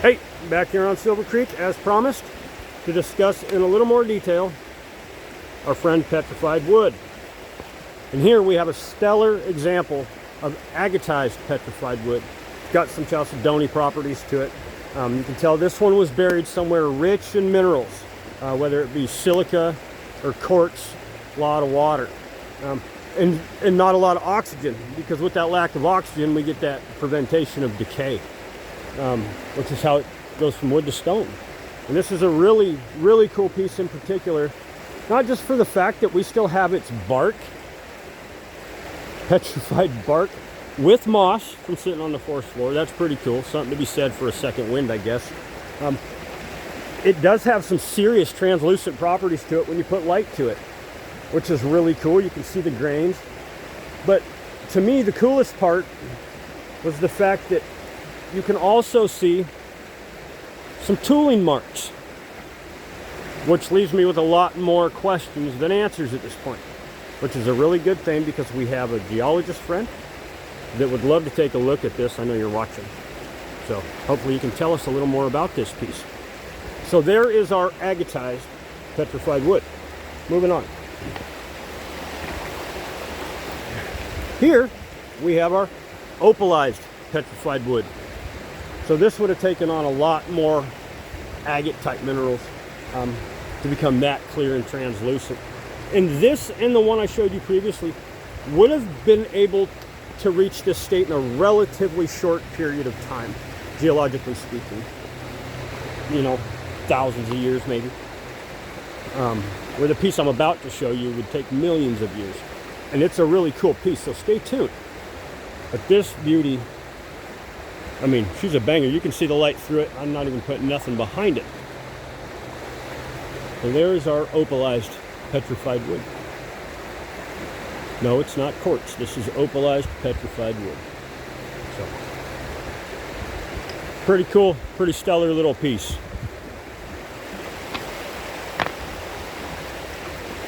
Hey, back here on Silver Creek, as promised, to discuss in a little more detail our friend Petrified wood. And here we have a stellar example of agatized petrified wood. It's got some chalcedony properties to it. You can tell this one was buried somewhere rich in minerals, whether it be silica or quartz, a lot of water. And not a lot of oxygen, because with that lack of oxygen we get that preventation of decay, which is how it goes from wood to stone. And this is a really, really cool piece in particular, not just for the fact that we still have its bark, petrified bark, with moss from sitting on the forest floor. That's pretty cool, something to be said for a second wind, I guess. It does have some serious translucent properties to it when you put light to it, which is really cool. You can see the grains. But to me, the coolest part was the fact that you can also see some tooling marks, which leaves me with a lot more questions than answers at this point, which is a really good thing, because we have a geologist friend that would love to take a look at this. I know you're watching, so hopefully you can tell us a little more about this piece. So there is our agatized petrified wood. Moving on. Here we have our opalized petrified wood. So this would have taken on a lot more agate type minerals to become that clear and translucent. And this and the one I showed you previously would have been able to reach this state in a relatively short period of time, geologically speaking. You know, thousands of years maybe. Where the piece I'm about to show you would take millions of years. And it's a really cool piece, so stay tuned. But this beauty, I mean, she's a banger. You can see the light through it. I'm not even putting nothing behind it. So there's our opalized petrified wood. No, it's not quartz. This is opalized petrified wood. So, pretty cool, pretty stellar little piece.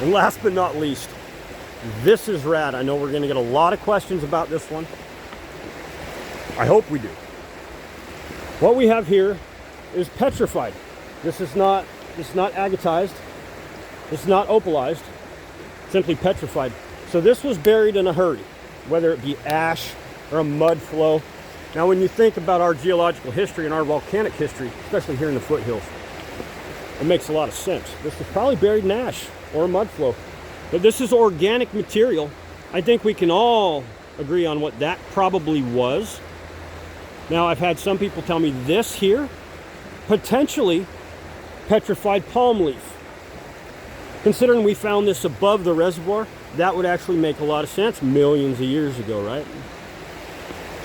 And last but not least, this is rad. I know we're going to get a lot of questions about this one. I hope we do. What we have here is petrified. This is not agatized. This is not opalized. Simply petrified. So this was buried in a hurry, whether it be ash or a mud flow. Now, when you think about our geological history and our volcanic history, especially here in the foothills, it makes a lot of sense. This was probably buried in ash or a mud flow. But this is organic material. I think we can all agree on what that probably was. Now, I've had some people tell me this here, potentially petrified palm leaf. Considering we found this above the reservoir, that would actually make a lot of sense millions of years ago, right?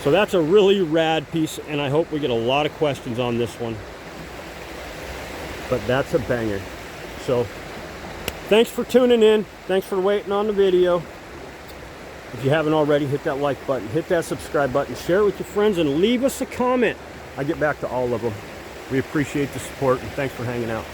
So that's a really rad piece, and I hope we get a lot of questions on this one. But that's a banger. So thanks for tuning in. Thanks for waiting on the video. If you haven't already, hit that like button, hit that subscribe button, share it with your friends, and leave us a comment. I get back to all of them. We appreciate the support, and thanks for hanging out.